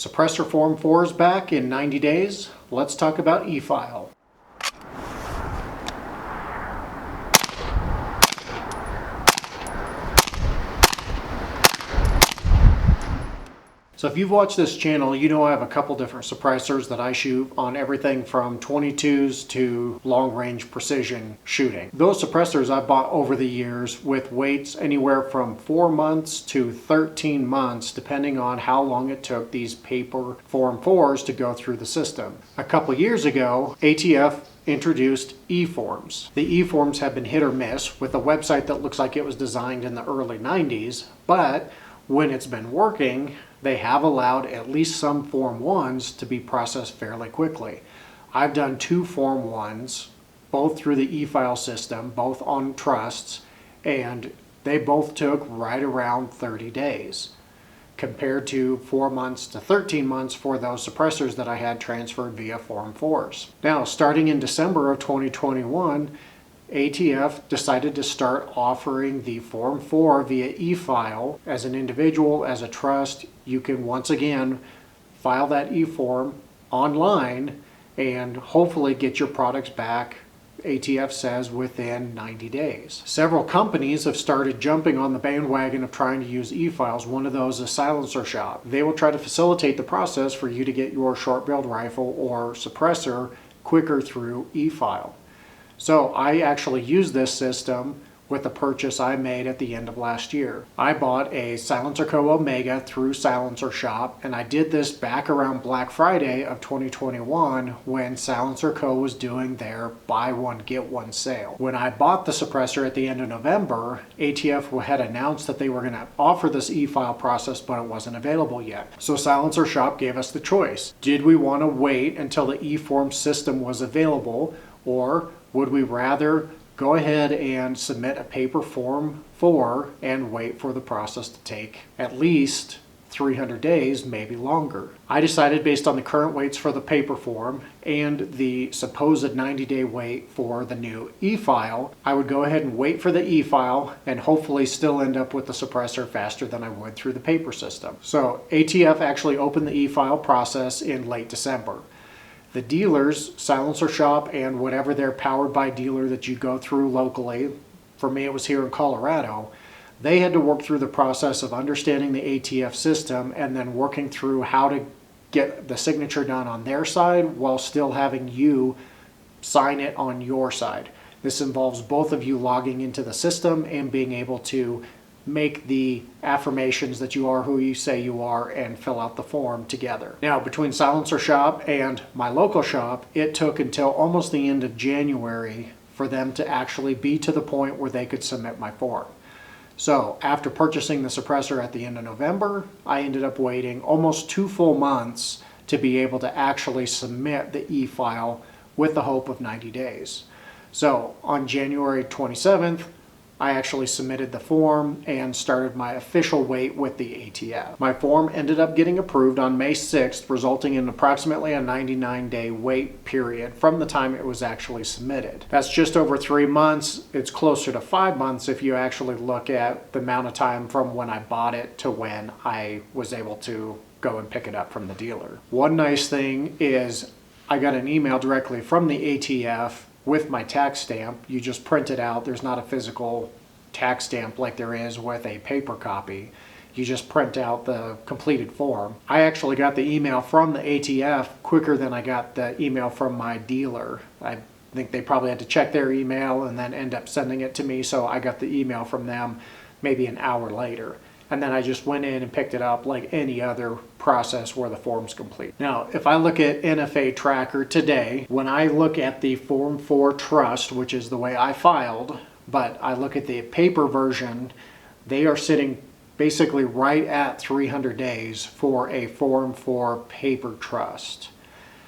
Suppressor Form 4 is back in 90 days. Let's talk about eFile. So if you've watched this channel, you know I have a couple different suppressors that I shoot on everything from 22s to long-range precision shooting. Those suppressors I've bought over the years with weights anywhere from 4 months to 13 months, depending on how long it took these paper Form 4s to go through the system. A couple years ago, ATF introduced eForms. The eForms have been hit or miss with a website that looks like it was designed in the early 90s, but when it's been working, they have allowed at least some Form 1s to be processed fairly quickly. I've done 2 Form 1s, both through the eFile system, both on trusts, and they both took right around 30 days, compared to 4 months to 13 months for those suppressors that I had transferred via Form 4s. Now, starting in December of 2021, ATF decided to start offering the Form 4 via e-file. As an individual, as a trust, you can once again file that e-form online and hopefully get your products back, ATF says, within 90 days. Several companies have started jumping on the bandwagon of trying to use e-files. One of those is Silencer Shop. They will try to facilitate the process for you to get your short-barreled rifle or suppressor quicker through e-file. So I actually use this system with a purchase I made at the end of last year. I bought a Silencer Co. Omega through Silencer Shop, and I did this back around Black Friday of 2021 when Silencer Co. was doing their buy one get one sale. When I bought the suppressor at the end of November, ATF had announced that they were going to offer this e-file process, but it wasn't available yet. So Silencer Shop gave us the choice. Did we want to wait until the eForm system was available, or would we rather go ahead and submit a paper Form 4 and wait for the process to take at least 300 days, maybe longer? I decided, based on the current weights for the paper form and the supposed 90-day wait for the new e-file, I would go ahead and wait for the e-file and hopefully still end up with the suppressor faster than I would through the paper system. So ATF actually opened the e-file process in late December. The dealers, Silencer Shop and whatever their powered by dealer that you go through locally, for me it was here in Colorado, they had to work through the process of understanding the ATF system and then working through how to get the signature done on their side while still having you sign it on your side. This involves both of you logging into the system and being able to make the affirmations that you are who you say you are and fill out the form together. Now, between Silencer Shop and my local shop, it took until almost the end of January for them to actually be to the point where they could submit my form. So after purchasing the suppressor at the end of November, I ended up waiting almost 2 full months to be able to actually submit the e-file with the hope of 90 days. So on January 27th, I actually submitted the form and started my official wait with the ATF. My form ended up getting approved on May 6th, resulting in approximately a 99-day wait period from the time it was actually submitted. That's just over 3 months. It's closer to 5 months if you actually look at the amount of time from when I bought it to when I was able to go and pick it up from the dealer. One nice thing is I got an email directly from the ATF with my tax stamp. You just print it out. There's not a physical tax stamp like there is with a paper copy. You just print out the completed form. I actually got the email from the ATF quicker than I got the email from my dealer. I think they probably had to check their email and then end up sending it to me, so I got the email from them maybe an hour later. And then I just went in and picked it up like any other process where the form's complete. Now, if I look at NFA Tracker today, when I look at the Form 4 Trust, which is the way I filed, but I look at the paper version, they are sitting basically right at 300 days for a Form 4 paper trust.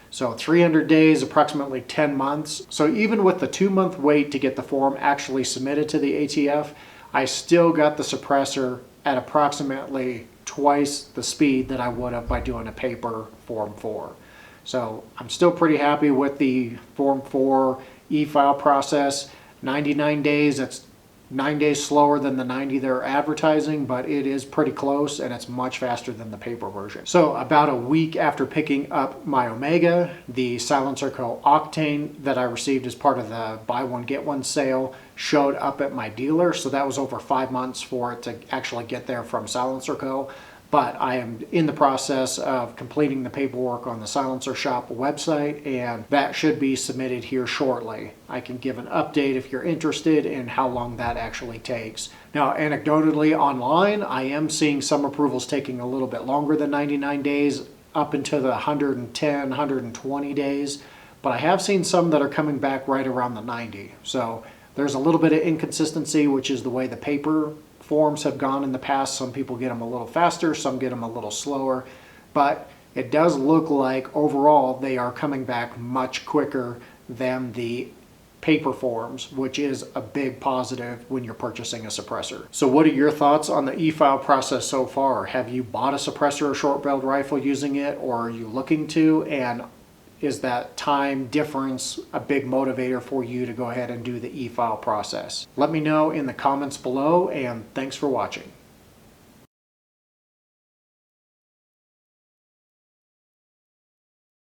So 300 days, approximately 10 months. So even with the 2-month wait to get the form actually submitted to the ATF, I still got the suppressor at approximately twice the speed that I would have by doing a paper Form 4. So I'm still pretty happy with the Form 4 e-file process. 99 days, that's 9 days slower than the 90 they're advertising, but it is pretty close and it's much faster than the paper version. So about a week after picking up my Omega, the Silencer Co. Octane that I received as part of the buy one get one sale showed up at my dealer. So that was over 5 months for it to actually get there from Silencer Co. But I am in the process of completing the paperwork on the Silencer Shop website, and that should be submitted here shortly. I can give an update if you're interested in how long that actually takes. Now, anecdotally online, I am seeing some approvals taking a little bit longer than 99 days, up into the 110, 120 days, but I have seen some that are coming back right around the 90. So there's a little bit of inconsistency, which is the way the paper forms have gone in the past. Some people get them a little faster, some get them a little slower, but it does look like overall they are coming back much quicker than the paper forms, which is a big positive when you're purchasing a suppressor. So what are your thoughts on the e-file process so far? Have you bought a suppressor or short-barreled rifle using it, or are you looking to? And is that time difference a big motivator for you to go ahead and do the e-file process? Let me know in the comments below, and thanks for watching.